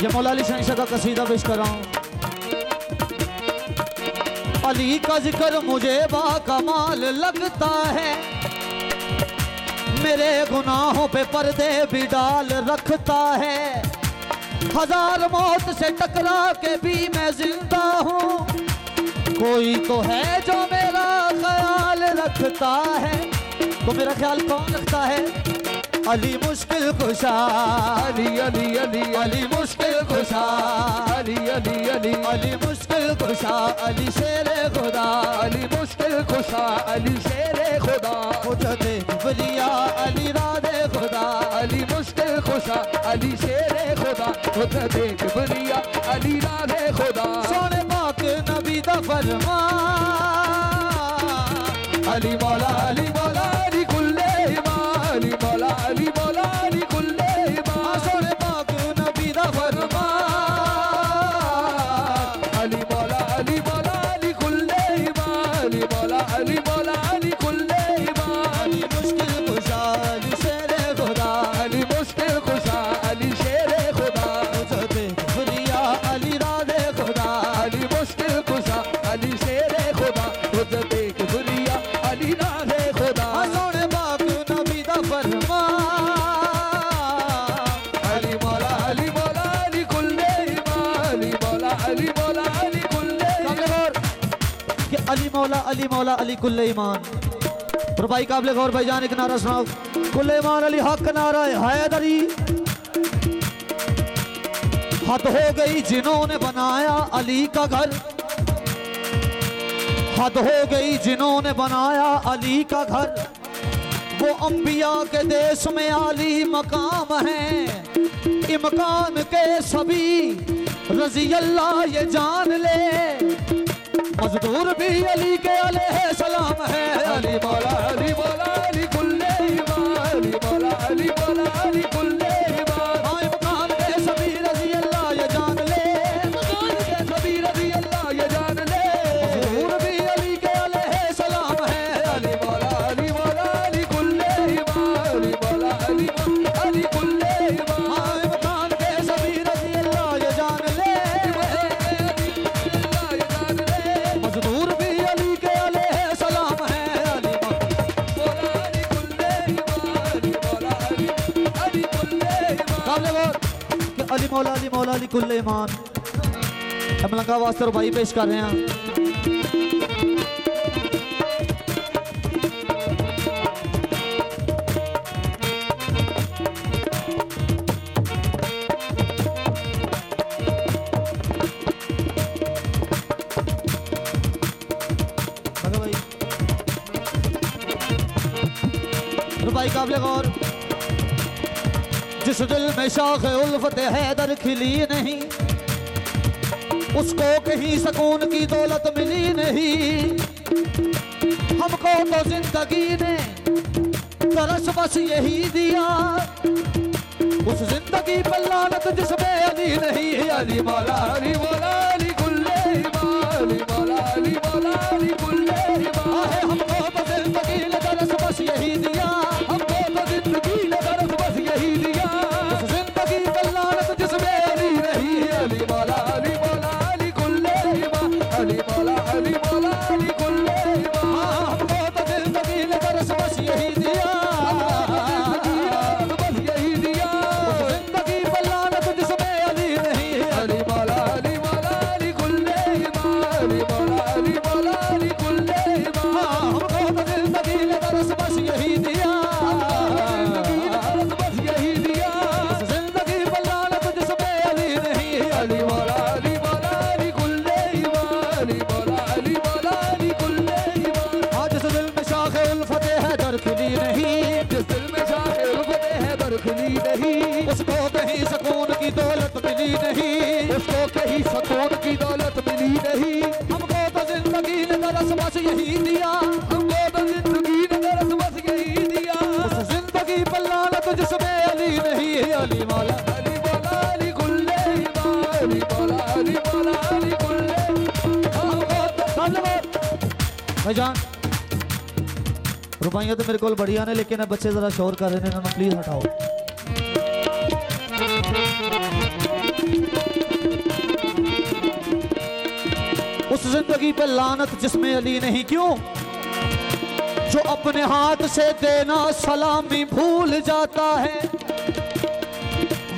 ये मौला अली शहंशाह का कसीदा पेश कर रहा हूँ। अली का जिक्र मुझे बाकमाल लगता है, मेरे गुनाहों पे पर्दे भी डाल रखता है। हजार मौत से टकरा के भी मैं जिंदा हूँ, कोई तो है जो मेरा ख्याल रखता है। तो मेरा ख्याल कौन रखता है? अली मुश्किल कुशा, अली अली अली अली मुश्किल कुशा, अली अली अली अली मुश्किल कुशा, अली शेरे खुदा, अली मुश्किल कुशा, अली शेरे खुदा। मुझे देख बलिया अली राधे खुदा, अली मुश्किल कुशा, अली शेरे खुदा। मुझे देख बलिया अली राधे खुदा। सोने पाक नबी दा फरमान, अली मौला अली मौला अली कुल्ले ईमान, अली मौला अली मौला अली कुल्ले ईमान। सोने पाक नबी दा फरमान, अली मौला अली मौला अली कुल्ले ईमान, अली मौला अली मौला अली कुल्ले ईमान। अली मुश्किल कुशा अली शेरे खुदा, अली मुश्किल कुशा अली शेरे खुदा। मुझे देख बलिया अली राधे खुदा, अली मुश्किल कुशा अली शेरे खुदा। मुझे देख बलिया अली राधे खुदा। सोने पाक नबी दा फरमान, अली मौला अली मौला अली कुल्ले ईमान, अली मौला अली मौला अली कुल्ले ईमान। अली मौला अली मौला अली कुल्ले ईमान। और भाई काबिल गौर भाईजान एक नारा सुनाओ। कुल्ले ईमान अली हक नारा हैदरी। हद हो गई जिन्होंने बनाया अली का घर, हद हो गई जिन्होंने बनाया अली का घर। वो अंबिया के देश में आली मकाम है, इमकान के सभी रजी अल्लाह ये जान ले। मजदूर भी अली के अलैहि सलाम है। अली मौला अली मौला अली कुल्ले ईमान, अली मौला अली मौला अली कुल्ले ईमान। इमकान के सभी रजी अल्लाह ये जान ले, इमकान के सभी रजी अल्लाह ये जान ले। मजदूर भी अली के अलैहि सलाम है। अली मौला अली मौला अली कुल्ले ईमान, अली मौला अली मौला अली कुल्ले ईमान। इमकान के सभी रजी अल्लाह ये जान ले, मजदूर भी अली के अलैहि सलाम है। अली मौला अली कुल्ले ईमान, अली मौला अली अली कुल्ले ईमान। अली मौला अली मौला अली कुल्ले ईमान। मलंगा वास्ते और भाई पेश कर रहे हैं। भाई काबिल गौर। जिस दिल में शाख उल्फत हैदर खिली नहीं, उसको कहीं सुकून की दौलत मिली नहीं। हमको तो जिंदगी ने तरस बस यही दिया, उस जिंदगी पर लानत जिसमें अली नहीं। अली मौला अली मौला अली कुल्ले ईमान, अली मौला अली मौला अली कुल्ले ईमान। हमको तो जिंदगी ने तरस बस यही दिया, हमको तो जिंदगी ने तरस बस यही दिया, उस जिंदगी पर लानत जिसमें अली नहीं। अली मौला अली मौला अली कुल्ले ईमान, अली मौला अली मौला अली कुल्ले ईमान। हमको तो जिंदगी ने तरस बस यही दिया, बस यही दिया, उस जिंदगी पर लानत जिसमें अली नहीं। अली मौला अली मौला अली कुल्ले ईमान, अली मौला अली मौला अली कुल्ले ईमान। हमको तो जिंदगी ने तरस बस यही दिया, बस यही दिया, उस जिंदगी पर लानत जिसमें अली नहीं। अली मौला अली मौला अली कुल्ले ईमान, अली मौला अली मौला अली कुल्ले ईमान। जिस दिल में शाख उल्फत हैदर खिली नहीं, जिस दिल में शाख उल्फत हैदर खिली नहीं, उसको कहीं सुकून की दौलत मिली नहीं, उसको कहीं सुकून की दौलत मिली नहीं। हमको तो जिंदगी ने तरस बस यही दिया, हमको तो जिंदगी ने तरस बस यही दिया, उस जिंदगी पर लानत जिसमें अली नहीं। अली मौला अली मौला अली कुल्ले ईमान, अली मौला अली मौला अली कुल्ले ईमान। भाईजान रुपया तो मेरे को बढ़िया ने, लेकिन बच्चे जरा शोर कर रहे हैं, प्लीज हटाओ। जिंदगी पे लानत जिसमें अली नहीं, क्यों? जो अपने हाथ से देना सलामी भूल जाता है,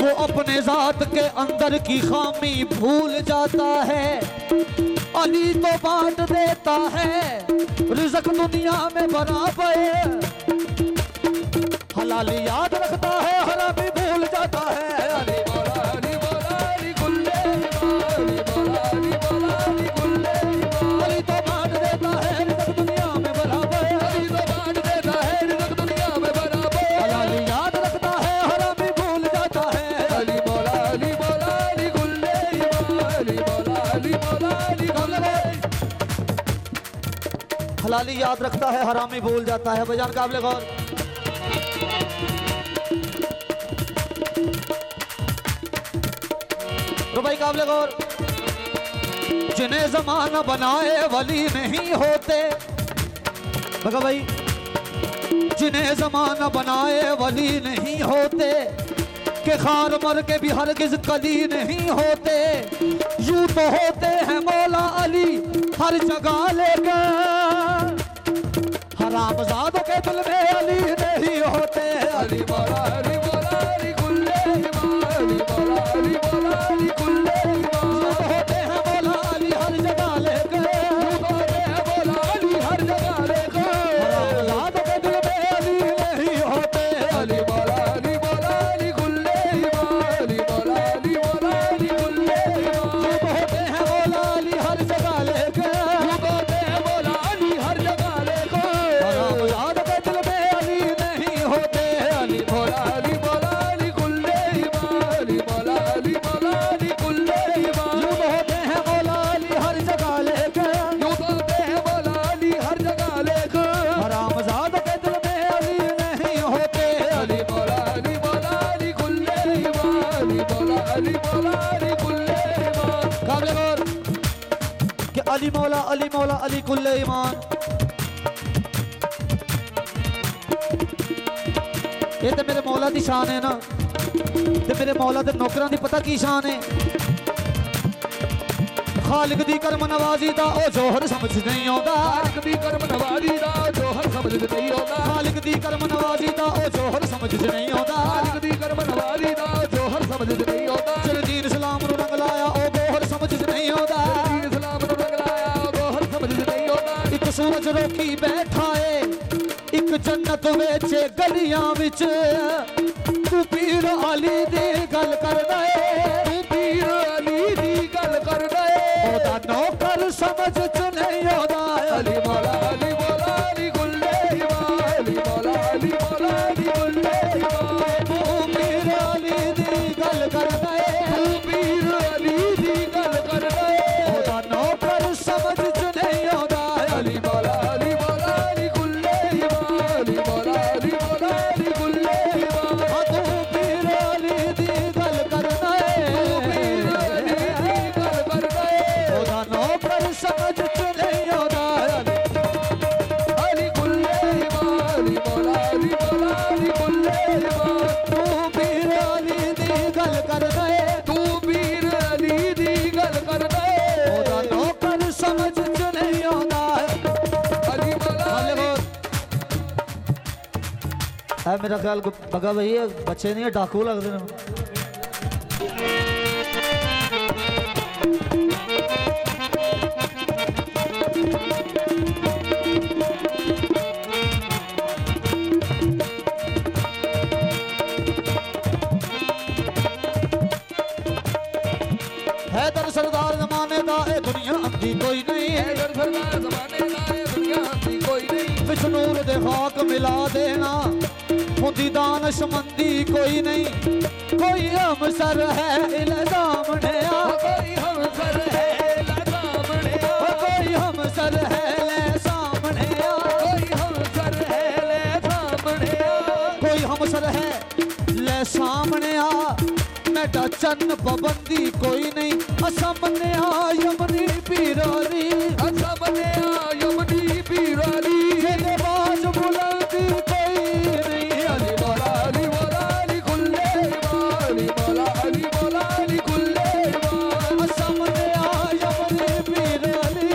वो अपने जात के अंदर की खामी भूल जाता है। अली तो बांट देता है रिज़्क़ दुनिया में बराबर, हलाल याद रखता है हरामी भूल जाता है। अली मौला अली मौला अली कुल्ले अली मौला अली मौला अली कुल्ले। अली तो बांट देता है रिज़्क़ दुनिया में बराबर, अली तो बांट देता है रिज़्क़ दुनिया में बराबर, हलाल याद रखता है हरामी भूल जाता है। अली मौला अली मौला अली कुल्ले अली मौला अली मौला अली कुल्ले। हलाली याद रखता है हरामी भूल जाता है। बजान काबिल गौर। भाई काबिल गौर। जिन्हें जमाना बनाए वली नहीं होते, बगा भाई, जिन्हें जमाना बनाए वली नहीं होते, के खार मर के भी हरगिज कली नहीं होते। यूं तो होते हैं मौला अली हर जगह लेकर, हरामजादों के दिल में अली नहीं होते। अली मौला अली मौला अली कुल्ले अली मौला अली मौला अली कुल्ले। होते हैं मौला अली हर जगह लेकर, होते हैं मौला अली हर जगह लेकर, हरामजादों के दिल में अली नहीं होते। अली मौला अली मौला अली कुल्ले अली मौला अली मौला अली कुल्ले। होते हैं मौला अली हर जगह लेकर, होते हैं मौला अली हर जगह लेकर, हरामजादों के दिल में अली नहीं होते। अली मौला अली मौला अली कुल्ले अली मौला अली मौला अली कुल्ले। होते हैं मौला अली हर जगह लेकर, होते हैं मौला अली हर जगह लेकर, हरामजादों के दिल में अली नहीं होते। अली मौला अली मौला अली कुल्ले अली मौला अली मौला अली कुल्ले। काबिल गौर कि अली मौला अली कुल्ले ईमान। ये तो मेरे मौला की शान है ना, ते मेरे मौला के नौकरां दी पता की शान है। खालिक दी करम नवाजी दा ओ जोहर समझ नहीं आउंदा, खालिक दी करम नवाजी दा ओ जोहर समझ नहीं आउंदा, खालिक दी करम नवाजी दा ओ जोहर समझ नहीं आउंदा, खालिक दी करम नवाजी दा ओ जोहर समझ नहीं आउंदा। जिन्हें दीन इस्लाम नूं रंग लाया ओ गोहर समझ नहीं आउंदा, दीन इस्लाम नूं रंग लाया ओ गोहर समझ नहीं आउंदा। एक सूरज रोकी बैठा है, एक जन्नत वेचे गलियां विच, तू पीर अली दी गल करदा है, तू पीर अली दी गल करदा है। ओदा नौकर समझ च नहीं आउंदा। अली मौला अली मौला अली कुल्ले अली मौला अली मौला अली कुल्ले। तू पीर अली दी गल करदा है, तू पीर अली दी गल करदा है। ओदा नौकर समझ च नहीं आउंदा। अली मौला अली मौला अली कुल्ले अली मौला अली मौला अली कुल्ले। तू पीर अली दी गल करदा है, तू पीर अली दी गल करदा है। ओदा नौकर समझ च नहीं आउंदा। अली कुल्ले अली मौला अली मौला अली कुल्ले। तू पीर अली दी गल करदा है, तू पीर अली दी गल करदा है। ओदा नौकर समझ च नहीं आउंदा। अली मौला है। मेरा ख्याल बगा भाई बच्चे नहीं है, डाकू लगते हैं। हैदर सरदार जमाने दा ए दुनिया अंधी कोई नहीं, हैदर सरदार जमाने दा ए दुनिया अंधी कोई नहीं। बिशनूर दे खाक मिला देना खुदी दानशमंदी कोई नहीं। कोई हमसर है इल्जाम ने आ, कोई हमसर है इल्जाम ने आ, कोई हमसर है ले सामने आ, कोई हमसर है ले सामने आ, कोई हमसर है ले सामने आ। मेरा चन्न पाबंदी कोई नहीं, असमने आ यमनी पीरारी, असमने आ यमनी पीरारी। मेरे बाज बुलंदी कोई नहीं। अली मौला अली मौला अली कुल्ले अली मौला अली मौला अली कुल्ले। असमने आ यमनी पीरारी,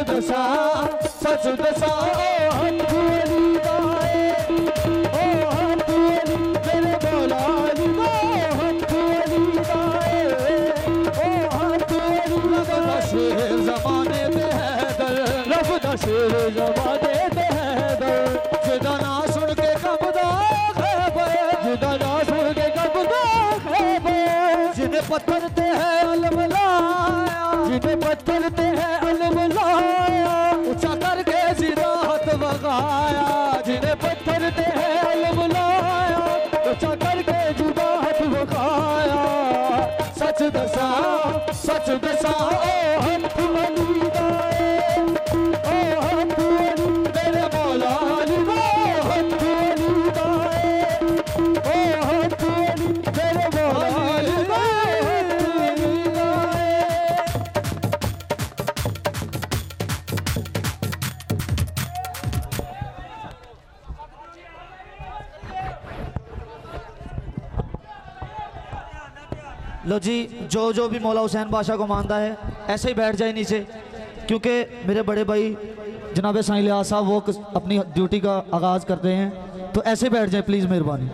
दसा सच दसा हथ अली दाए ओ हथ अली मेरे मौला अली दा हथ अली दाए ओ हथ अली रब दा शेर ज़माने दे हैदर रब दा शेर ज़माने दे हैदर जिदा ना सुन के कबदा खैबर जिदा ना सुन के कबदा खैबर जिन्हें पत्थर ते है अलम लाया जिन्हें पत्थर ते है अलम लाया ऊंचा करके सीधा हाथ बगाया जिन्हें पत्थर ते है अलम लाया ऊंचा करके जुदा हाथ बगाया सच दसा ओ हथ अली दाए ओ हथ अली मेरे मौला अली दा हथ अली दाए ओ हथ अली मेरे मौला अली दा हथ अली दाए। लो जी, जो भी मौला हुसैन बादशाह को मानता है ऐसे ही बैठ जाए नीचे, क्योंकि मेरे बड़े भाई जनाब साईं लिहाज साहब वो अपनी ड्यूटी का आगाज़ करते हैं, तो ऐसे बैठ जाए प्लीज़, मेहरबानी।